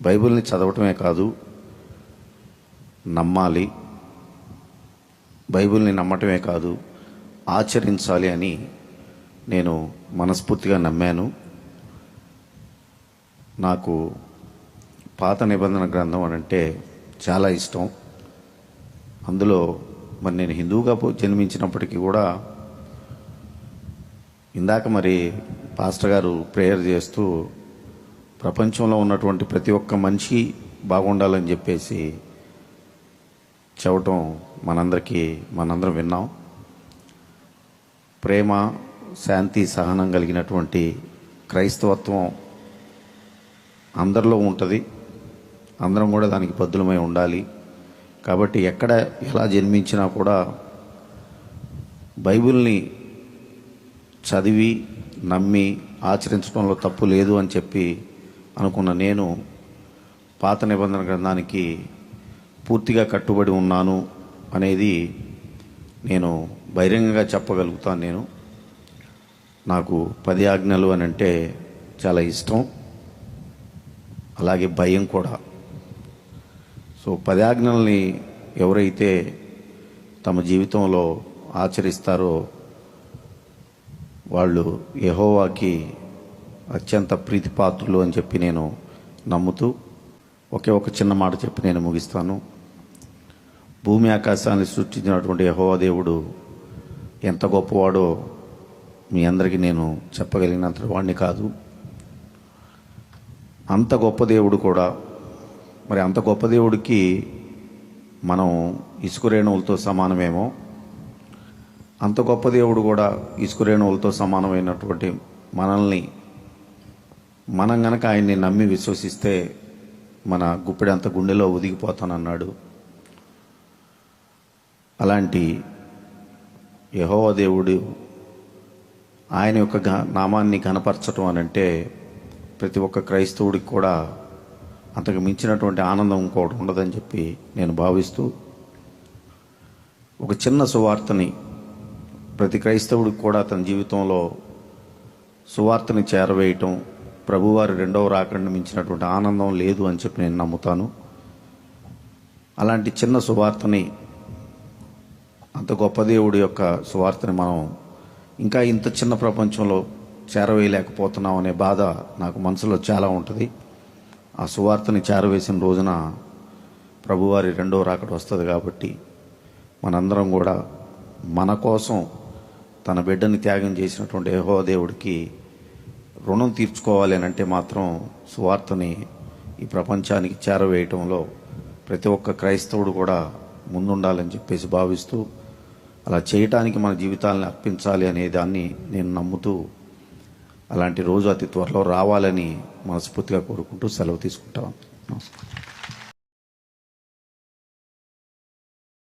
బైబిల్ని చదవటమే కాదు, నమ్మాలి. బైబిల్ని నమ్మటమే కాదు, ఆచరించాలి అని నేను మనస్ఫూర్తిగా నమ్మాను. నాకు పాత నిబంధన గ్రంథం అని అంటే చాలా ఇష్టం. అందులో మరి నేను హిందువుగా జన్మించినప్పటికీ కూడా ఇందాక మరి పాస్టర్ గారు ప్రేయర్ చేస్తూ ప్రపంచంలో ఉన్నటువంటి ప్రతి ఒక్క మనిషి బాగుండాలని చెప్పేసి చెప్పటం మనందరం విన్నాం. ప్రేమ, శాంతి, సహనం కలిగినటువంటి క్రైస్తవత్వం అందరిలో ఉంటుంది. అందరం కూడా దానికి బద్ధులమై ఉండాలి. కాబట్టి ఎక్కడ ఎలా జన్మించినా కూడా బైబిల్ని చదివి నమ్మి ఆచరించడంలో తప్పు లేదు అని చెప్పి అనుకున్న నేను పాత నిబంధన గ్రంథానికి పూర్తిగా కట్టుబడి ఉన్నాను అనేది నేను బహిరంగంగా చెప్పగలుగుతాను. నాకు 10 ఆజ్ఞలు అని అంటే చాలా ఇష్టం, అలాగే భయం కూడా. సో 10 ఆజ్ఞల్ని ఎవరైతే తమ జీవితంలో ఆచరిస్తారో వాళ్ళు యెహోవాకి అత్యంత ప్రీతిపాత్రులు అని చెప్పి నేను నమ్ముతూ ఒక చిన్న మాట చెప్పి నేను ముగిస్తాను. భూమి ఆకాశాన్ని సృష్టించినటువంటి యెహోవా దేవుడు ఎంత గొప్పవాడో మీ అందరికీ నేను చెప్పగలిగినంత వాడిని కాదు. అంత గొప్ప దేవుడు కూడా, మరి అంత గొప్ప దేవుడికి మనం ఇసుక రేణువులతో సమానమేమో, అంత గొప్ప దేవుడు కూడా ఇసుక రేణువులతో సమానమైనటువంటి మనం గనక ఆయన్ని నమ్మి విశ్వసిస్తే మన గుప్పెడంత గుండెలో ఒదిగిపోతానన్నాడు. అలాంటి యెహోవా దేవుడు ఆయన యొక్క నామాన్ని ఘనపరచటం అని అంటే ప్రతి ఒక్క క్రైస్తవుడికి కూడా అంతకు మించినటువంటి ఆనందం ఇంకోటి ఉండదని చెప్పి నేను భావిస్తూ ఒక చిన్న సువార్తని ప్రతి క్రైస్తవుడికి కూడా తన జీవితంలో సువార్తని చేరవేయటం, ప్రభువారి 2వ రాకడని మించినటువంటి ఆనందం లేదు అని చెప్పి నేను నమ్ముతాను. అలాంటి చిన్న సువార్తని, అంత గొప్ప దేవుడి యొక్క సువార్తని మనం ఇంకా ఇంత చిన్న ప్రపంచంలో చేరవేయలేకపోతున్నాం అనే బాధ నాకు మనసులో చాలా ఉంటుంది. ఆ సువార్తని చేరవేసిన రోజున ప్రభువారి 2వ రాకడ వస్తుంది. కాబట్టి మనందరం కూడా మన కోసం తన బిడ్డని త్యాగం చేసినటువంటి యెహోవా దేవుడికి రుణం తీర్చుకోవాలి అని అంటే మాత్రం సువార్తని ఈ ప్రపంచానికి చేరవేయటంలో ప్రతి ఒక్క క్రైస్తవుడు కూడా ముందుండాలని చెప్పేసి భావిస్తూ అలా చేయటానికి మన జీవితాలను అర్పించాలి అనే దాన్ని నేను నమ్ముతూ అలాంటి రోజు అతి త్వరలో రావాలని మనస్ఫూర్తిగా కోరుకుంటూ సెలవు తీసుకుంటాను. నమస్కారం.